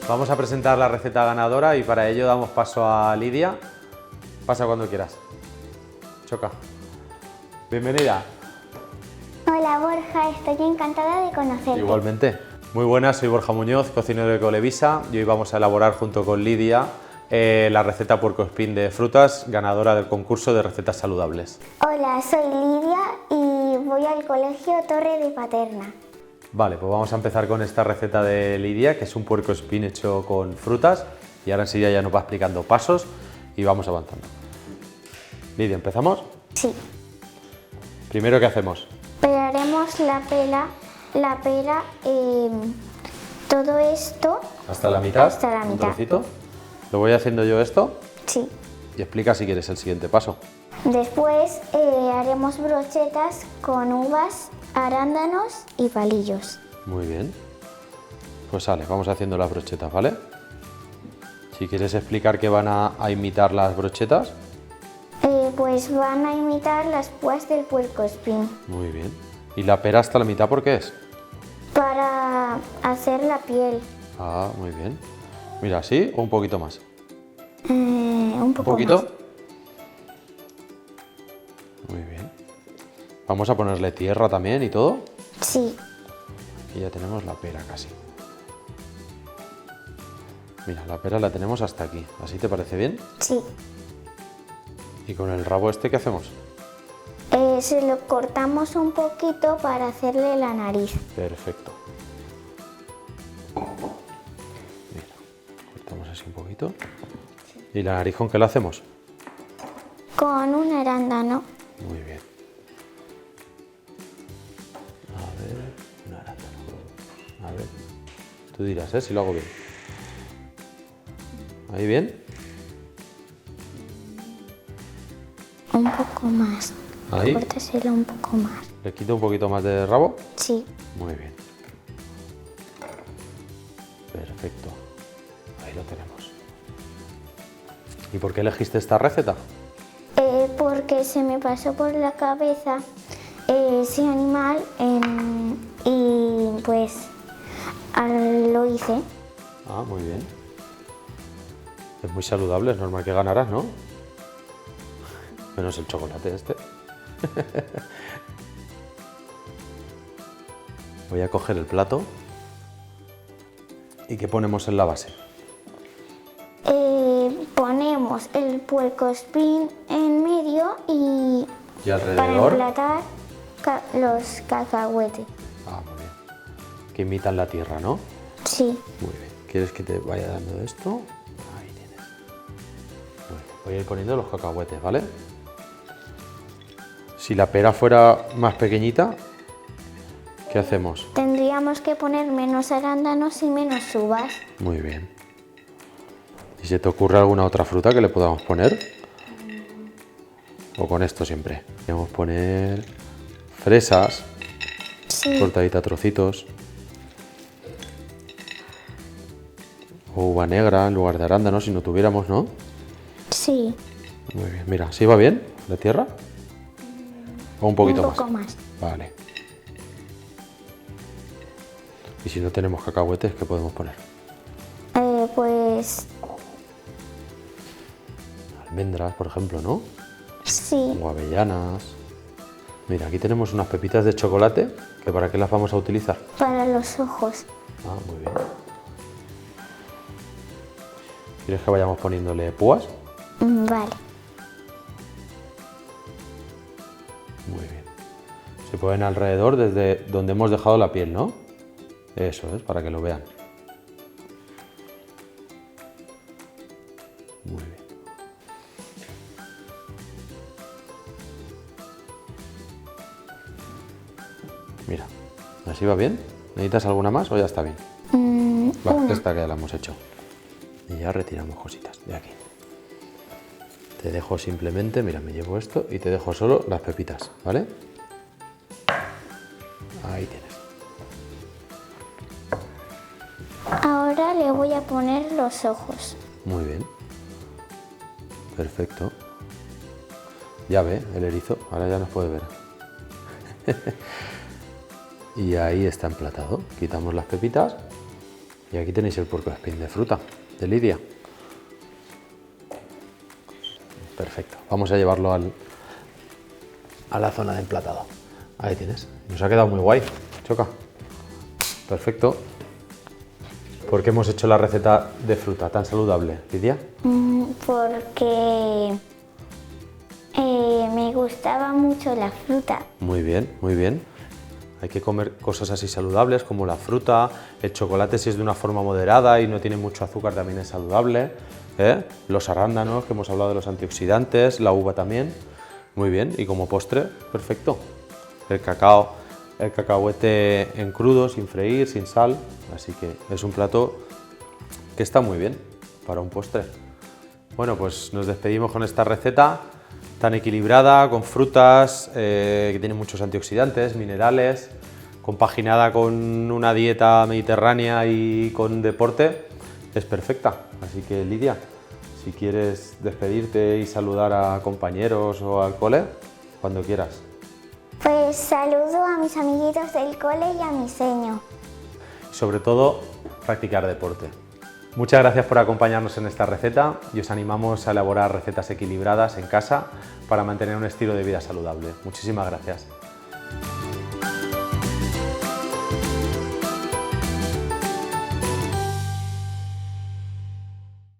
Vamos a presentar la receta ganadora y para ello damos paso a Lidia. Pasa cuando quieras. Choca. Bienvenida. Hola Borja, estoy encantada de conocerte. Igualmente. Muy buenas, soy Borja Muñoz, cocinero de Colevisa, y hoy vamos a elaborar junto con Lidia la receta puercoespín de frutas, ganadora del concurso de recetas saludables. Hola, soy Lidia y voy al colegio Torre de Paterna. Vale, pues vamos a empezar con esta receta de Lidia, que es un puercoespín hecho con frutas, y ahora enseguida ya nos va explicando pasos y vamos avanzando. Lidia, ¿empezamos? Sí. Primero, ¿qué hacemos? Pelaremos la pera, todo esto. ¿Hasta la mitad? Hasta la ¿Un mitad. trocito? ¿Lo voy haciendo yo esto? Sí. Y explica si quieres el siguiente paso. Después haremos brochetas con uvas, arándanos y palillos. Muy bien. Pues sale, vamos haciendo las brochetas, ¿vale? Si quieres explicar qué van a imitar las brochetas. Pues van a imitar las púas del puercoespín Muy bien. ¿Y la pera hasta la mitad por qué es? para hacer la piel. Ah, muy bien. Mira, ¿así o un poquito más? Un ¿Un poco poquito? más. Muy bien. Vamos a ponerle tierra también y todo. Sí. Y ya tenemos la pera casi. Mira, la pera la tenemos hasta aquí. ¿Así te parece bien? Sí. ¿Y con el rabo este qué hacemos? Se lo cortamos un poquito para hacerle la nariz. Perfecto. Mira, cortamos así un poquito. ¿Y la nariz con qué la hacemos? Con un arándano. Muy bien. A ver, un arándano. A ver, tú dirás, si lo hago bien. ¿Ahí bien? Un poco más. Ahí. Córtaselo un poco más. ¿Le quito un poquito más de rabo? Sí. Muy bien. Perfecto. Ahí lo tenemos. ¿Y por qué elegiste esta receta? Porque se me pasó por la cabeza ese animal y pues lo hice. Ah, muy bien. Es muy saludable, es normal que ganarás, ¿no? Menos el chocolate este. Voy a coger el plato. ¿Y qué ponemos en la base? Ponemos el puercoespín en medio y ¿Y para alrededor? emplatar los cacahuetes. Ah, muy bien. Que imitan la tierra, ¿no? Sí. Muy bien. ¿Quieres que te vaya dando esto? Ahí tienes. Muy bien. Voy a ir poniendo los cacahuetes, ¿vale? Si la pera fuera más pequeñita, ¿qué hacemos? Tendríamos que poner menos arándanos y menos uvas. Muy bien. ¿Y se te ocurre alguna otra fruta que le podamos poner? ¿O con esto siempre? Podemos poner fresas, Sí. cortadita a trocitos. O uva negra en lugar de arándanos si no tuviéramos, ¿no? Sí. Muy bien. Mira, ¿sí va bien la tierra? ¿O un poquito Un poco más? más. Vale. Y si no tenemos cacahuetes, ¿qué podemos poner? Pues Almendras, por ejemplo, ¿no? sí. O avellanas. Mira, aquí tenemos unas pepitas de chocolate, que ¿para qué las vamos a utilizar? Para los ojos. Ah, muy bien. ¿Quieres que vayamos poniéndole púas? Vale. Muy bien. Se ponen alrededor desde donde hemos dejado la piel, ¿no? Eso es, para que lo vean. Muy bien. Mira, ¿así va bien? ¿Necesitas alguna más o ya está bien? Va, Una. esta que ya la hemos hecho. Y ya retiramos cositas de aquí. Te dejo simplemente, mira, me llevo esto y te dejo solo las pepitas, ¿vale? Ahí tienes. Ahora le voy a poner los ojos. Muy bien. Perfecto. Ya ve el erizo, ahora ya nos puede ver. Y ahí está emplatado. Quitamos las pepitas Y aquí tenéis el puercoespín de fruta, de Lidia. Perfecto, vamos a llevarlo a la zona de emplatado. Ahí tienes, nos ha quedado muy guay, Choca. Perfecto. ¿Por qué hemos hecho la receta de fruta tan saludable, Lidia? Porque me gustaba mucho la fruta. Muy bien, muy bien. Hay que comer cosas así saludables como la fruta, el chocolate si es de una forma moderada y no tiene mucho azúcar también es saludable, ¿eh? Los arándanos, que hemos hablado de los antioxidantes, la uva también. Muy bien, y como postre, perfecto. El cacahuete en crudo, sin freír, sin sal, así que es un plato que está muy bien para un postre. Bueno, pues nos despedimos con esta receta tan equilibrada, con frutas, que tienen muchos antioxidantes, minerales, compaginada con una dieta mediterránea y con deporte, es perfecta. Así que Lidia, si quieres despedirte y saludar a compañeros o al cole, cuando quieras. Pues saludo a mis amiguitos del cole y a mi seño. Sobre todo, practicar deporte. Muchas gracias por acompañarnos en esta receta y os animamos a elaborar recetas equilibradas en casa para mantener un estilo de vida saludable. Muchísimas gracias.